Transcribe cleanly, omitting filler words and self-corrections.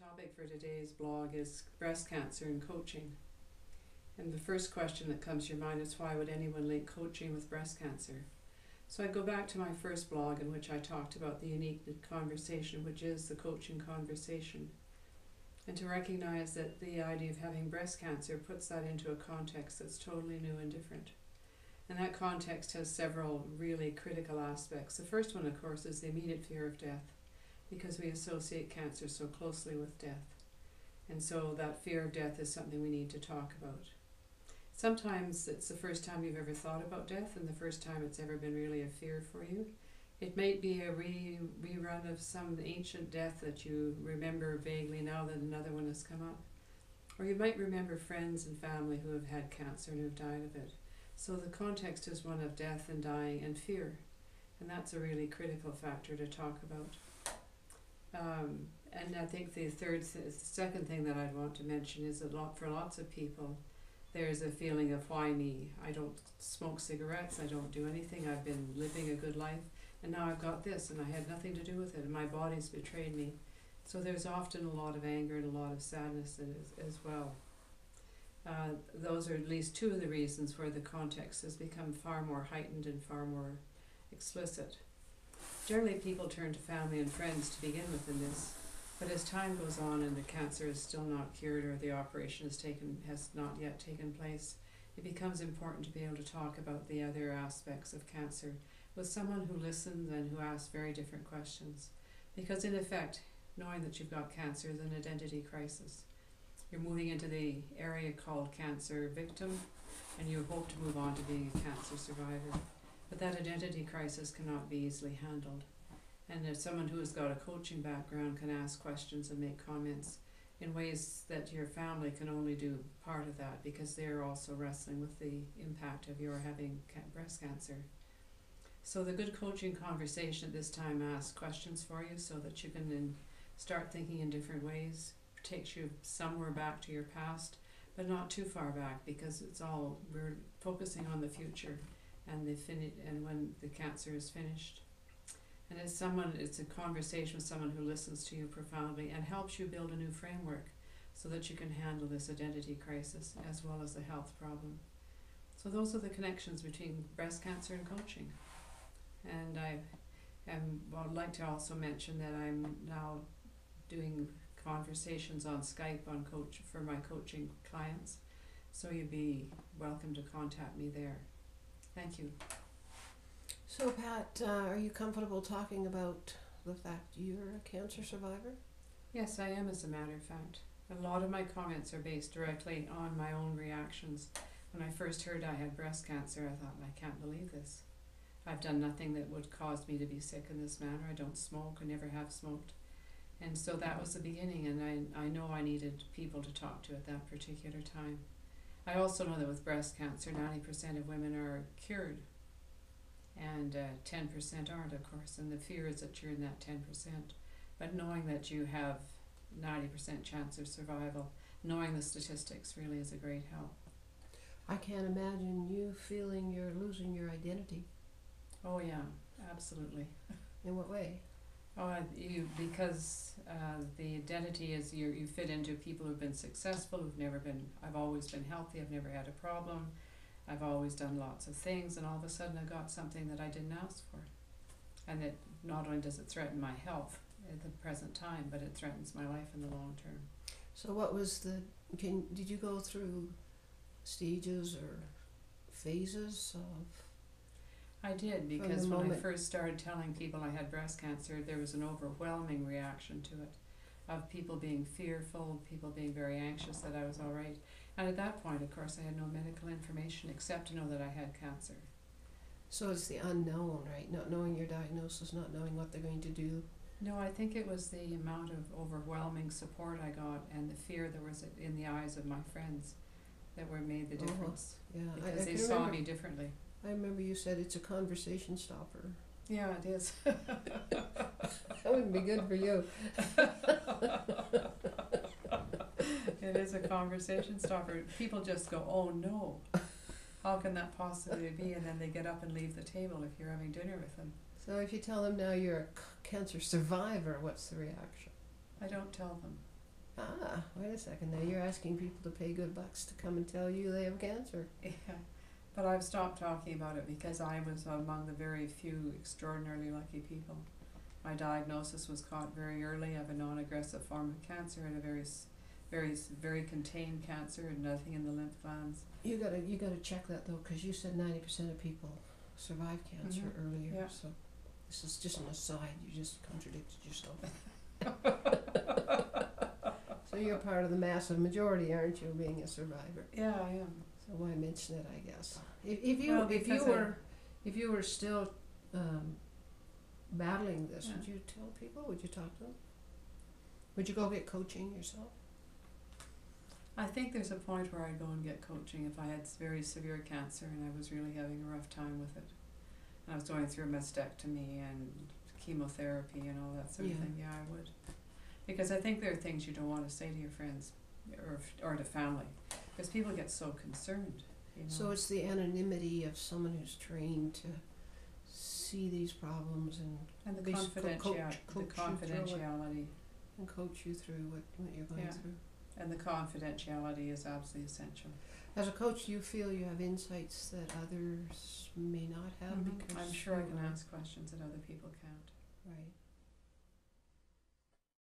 topic for today's blog is breast cancer and coaching. And the first question that comes to your mind is, why would anyone link coaching with breast cancer? So I go back to my first blog in which I talked about the unique conversation, which is the coaching conversation. And to recognize that the idea of having breast cancer puts that into a context that's totally new and different. And that context has several really critical aspects. The first one, of course, is the immediate fear of death, because we associate cancer so closely with death. And so that fear of death is something we need to talk about. Sometimes it's the first time you've ever thought about death and the first time it's ever been really a fear for you. It might be a rerun of some ancient death that you remember vaguely now that another one has come up. Or you might remember friends and family who have had cancer and who have died of it. So the context is one of death and dying and fear. And that's a really critical factor to talk about. And I think the second thing that I'd want to mention is that for lots of people, there's a feeling of, why me? I don't smoke cigarettes, I don't do anything, I've been living a good life, and now I've got this, and I had nothing to do with it, and my body's betrayed me. So there's often a lot of anger and a lot of sadness as well. Those are at least two of the reasons where the context has become far more heightened and far more explicit. Generally, people turn to family and friends to begin with in this, but as time goes on and the cancer is still not cured or the operation has not yet taken place, it becomes important to be able to talk about the other aspects of cancer with someone who listens and who asks very different questions. Because in effect, knowing that you've got cancer is an identity crisis. You're moving into the area called cancer victim, and you hope to move on to being a cancer survivor. But that identity crisis cannot be easily handled. And if someone who has got a coaching background can ask questions and make comments in ways that your family can only do part of that, because they're also wrestling with the impact of your having breast cancer. So the good coaching conversation at this time asks questions for you so that you can then start thinking in different ways. It takes you somewhere back to your past, but not too far back, because we're focusing on the future and when the cancer is finished. And it's a conversation with someone who listens to you profoundly and helps you build a new framework so that you can handle this identity crisis as well as the health problem. So those are the connections between breast cancer and coaching. And I'd like to also mention that I'm now doing conversations on Skype for my coaching clients. So you'd be welcome to contact me there. Thank you. So Pat, are you comfortable talking about the fact you're a cancer survivor? Yes, I am, as a matter of fact. A lot of my comments are based directly on my own reactions. When I first heard I had breast cancer, I thought, I can't believe this. I've done nothing that would cause me to be sick in this manner. I don't smoke, I never have smoked. And so that was the beginning, and I know I needed people to talk to at that particular time. I also know that with breast cancer, 90% of women are cured. And 10% aren't, of course, and the fear is that you're in that 10%. But knowing that you have 90% chance of survival, knowing the statistics really is a great help. I can't imagine you feeling you're losing your identity. Oh yeah, absolutely. In what way? Because the identity is you fit into people who've been successful, I've always been healthy, I've never had a problem. I've always done lots of things, and all of a sudden I got something that I didn't ask for. And it not only does it threaten my health at the present time, but it threatens my life in the long term. So what was did you go through stages or phases of? I did, because when I first started telling people I had breast cancer, there was an overwhelming reaction to it, of people being fearful, people being very anxious that I was all right. And at that point, of course, I had no medical information except to know that I had cancer. So it's the unknown, right? Not knowing your diagnosis, not knowing what they're going to do. No, I think it was the amount of overwhelming support I got and the fear there was in the eyes of my friends that made the difference. Yeah, because they saw me differently. I remember you said it's a conversation stopper. Yeah, it is. That wouldn't be good for you. It is a conversation stopper. People just go, oh no, how can that possibly be? And then they get up and leave the table if you're having dinner with them. So if you tell them now you're a cancer survivor, what's the reaction? I don't tell them. Wait a second now. You're asking people to pay good bucks to come and tell you they have cancer. Yeah, but I've stopped talking about it because I was among the very few extraordinarily lucky people. My diagnosis was caught very early of a non-aggressive form of cancer and a very contained cancer and nothing in the lymph glands. You gotta check that though, because you said 90% of people survive cancer earlier. Yeah. So this is just an aside. You just contradicted yourself. So you're part of the massive majority, aren't you, being a survivor? Yeah, I am. So why mention it? I guess if you were still battling this, would you tell people? Would you talk to them? Would you go get coaching yourself? I think there's a point where I'd go and get coaching if I had very severe cancer and I was really having a rough time with it. And I was going through a mastectomy and chemotherapy and all that sort of thing. Yeah, I would. Because I think there are things you don't want to say to your friends or to family. Because people get so concerned. You know? So it's the anonymity of someone who's trained to see these problems and the basically confidentiality. And coach you through what you're going through. And the confidentiality is absolutely essential. As a coach, do you feel you have insights that others may not have? Because I'm sure I can ask questions that other people can't. Right.